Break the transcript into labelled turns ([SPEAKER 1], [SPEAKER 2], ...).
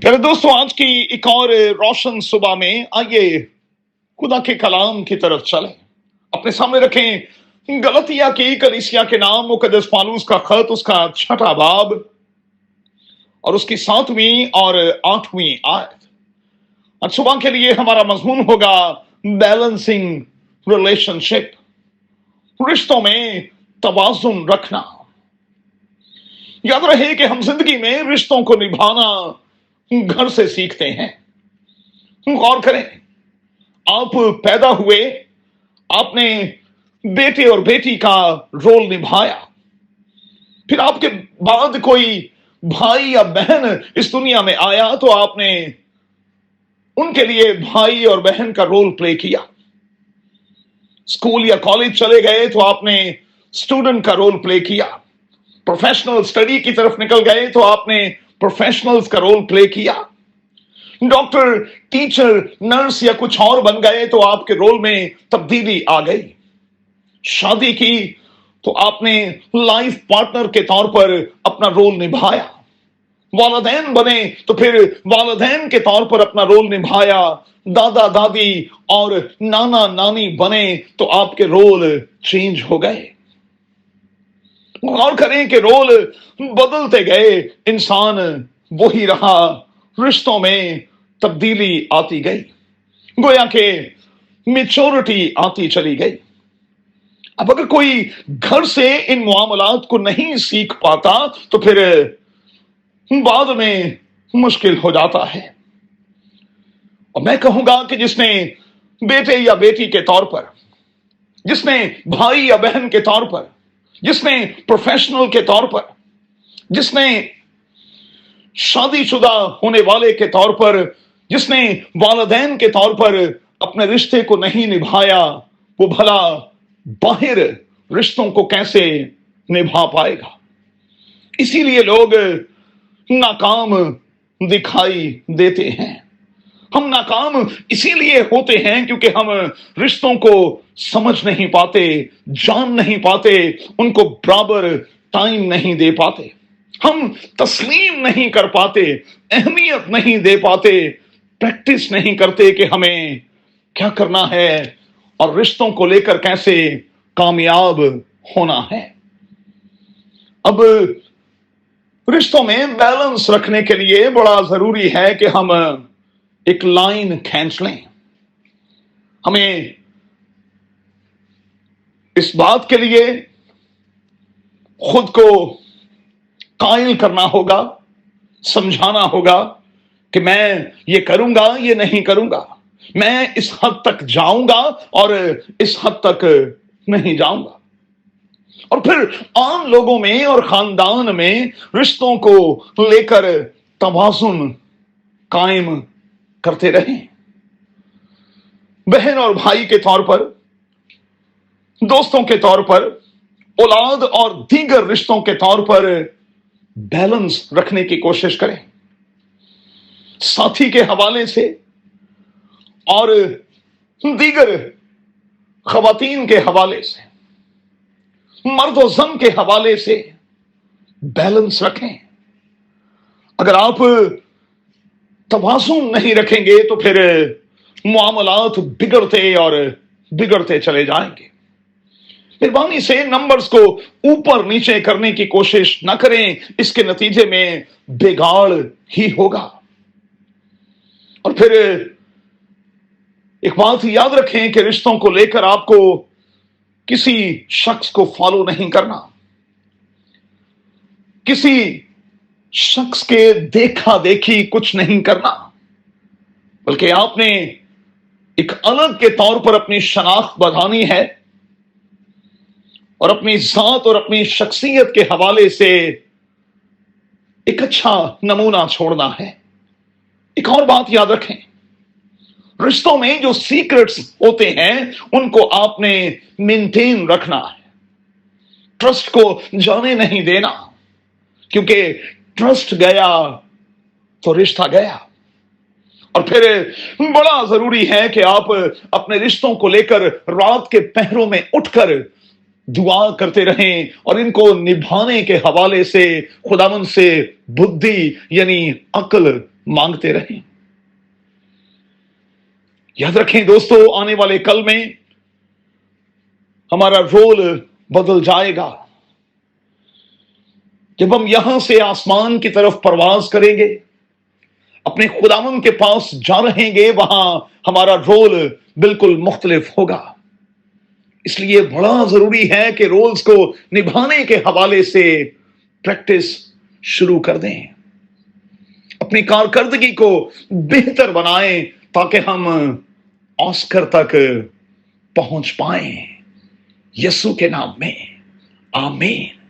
[SPEAKER 1] प्यारे दोस्तों, आज की एक और रोशन सुबह में आइए खुदा के कलाम की तरफ चलें। अपने सामने रखें गलतिया की कलीसिया के नाम मुकद्दस पालूस का खत, उसका 6वां बाब और उसकी 7वीं और 8वीं आयत। आज सुबह के लिए हमारा मजमून होगा बैलेंसिंग रिलेशनशिप, रिश्तों में तवाजुन रखना। याद रहे कि हम जिंदगी में रिश्तों को निभाना घर से सीखते हैं। गौर करें, आप पैदा हुए, आपने बेटे और बेटी का रोल निभाया, फिर आपके बाद कोई भाई या बहन इस दुनिया में आया तो आपने उनके लिए भाई और बहन का रोल प्ले किया। स्कूल या कॉलेज चले गए तो आपने स्टूडेंट का रोल प्ले किया। प्रोफेशनल स्टडी की तरफ निकल गए तो आपने प्रोफेशनल्स का रोल प्ले किया। डॉक्टर, टीचर, नर्स या कुछ और बन गए तो आपके रोल में तब्दीली आ गई। शादी की तो आपने लाइफ पार्टनर के तौर पर अपना रोल निभाया। वालिदैन बने तो फिर वालिदैन के तौर पर अपना रोल निभाया। दादा दादी और नाना नानी बने तो आपके रोल चेंज हो गए। गौर करें कि रोल बदलते गए, इंसान वही रहा, रिश्तों में तब्दीली आती गई, गोया के मेच्योरिटी आती चली गई। अब अगर कोई घर से इन मामलात को नहीं सीख पाता तो फिर बाद में मुश्किल हो जाता है। और मैं कहूंगा कि जिसने बेटे या बेटी के तौर पर, जिसने भाई या बहन के तौर पर, जिसने प्रोफेशनल के तौर पर, जिसने शादीशुदा होने वाले के तौर पर, जिसने वालिदैन के तौर पर अपने रिश्ते को नहीं निभाया, वो भला बाहर रिश्तों को कैसे निभा पाएगा। इसीलिए लोग नाकाम दिखाई देते हैं। हम नाकाम इसीलिए होते हैं क्योंकि हम रिश्तों को समझ नहीं पाते, जान नहीं पाते, उनको बराबर टाइम नहीं दे पाते, हम तस्लीम नहीं कर पाते, अहमियत नहीं दे पाते, प्रैक्टिस नहीं करते कि हमें क्या करना है और रिश्तों को लेकर कैसे कामयाब होना है। अब रिश्तों में बैलेंस रखने के लिए बड़ा जरूरी है कि हम एक लाइन खींच लें। हमें इस बात के लिए खुद को कायल करना होगा, समझाना होगा कि मैं ये करूंगा, ये नहीं करूंगा, मैं इस हद तक जाऊंगा और इस हद तक नहीं जाऊंगा। और फिर आम लोगों में और खानदान में रिश्तों को लेकर तवाज़ुन कायम करते रहें। बहन और भाई के तौर पर, दोस्तों के तौर पर, औलाद और दीगर रिश्तों के तौर पर बैलेंस रखने की कोशिश करें। साथी के हवाले से और दीगर खवातीन के हवाले से, मर्द और जन के हवाले से बैलेंस रखें। अगर आप तवाज़ुन नहीं रखेंगे तो फिर मामलात बिगड़ते और बिगड़ते चले जाएंगे। मेहरबानी से नंबर्स को ऊपर नीचे करने की कोशिश ना करें, इसके नतीजे में बिगाड़ ही होगा। और फिर एक बात याद रखें कि रिश्तों को लेकर आपको किसी शख्स को फॉलो नहीं करना, किसी शख्स के देखा देखी कुछ नहीं करना, बल्कि आपने एक अलग के तौर पर अपनी शनाख्त बढ़ानी है और अपनी जात और अपनी शख्सियत के हवाले से एक अच्छा नमूना छोड़ना है। एक और बात याद रखें, रिश्तों में जो सीक्रेट्स होते हैं उनको आपने मेंटेन रखना है। ट्रस्ट को जाने नहीं देना, क्योंकि ट्रस्ट गया तो रिश्ता गया। और फिर बड़ा जरूरी है कि आप अपने रिश्तों को लेकर रात के पहरों में उठकर दुआ करते रहें और इनको निभाने के हवाले से खुदावंद से बुद्धि यानी अक्ल मांगते रहें। याद रखें दोस्तों, आने वाले कल में हमारा रोल बदल जाएगा। जब हम यहां से आसमान की तरफ परवाज करेंगे, अपने खुदावंद के पास जा रहेंगे, वहां हमारा रोल बिल्कुल मुख्तलिफ होगा। इसलिए बड़ा जरूरी है कि रोल्स को निभाने के हवाले से प्रैक्टिस शुरू कर दें, अपनी कारकर्दगी को बेहतर बनाएं, ताकि हम ऑस्कर तक पहुंच पाएं। यीशु के नाम में आमीन।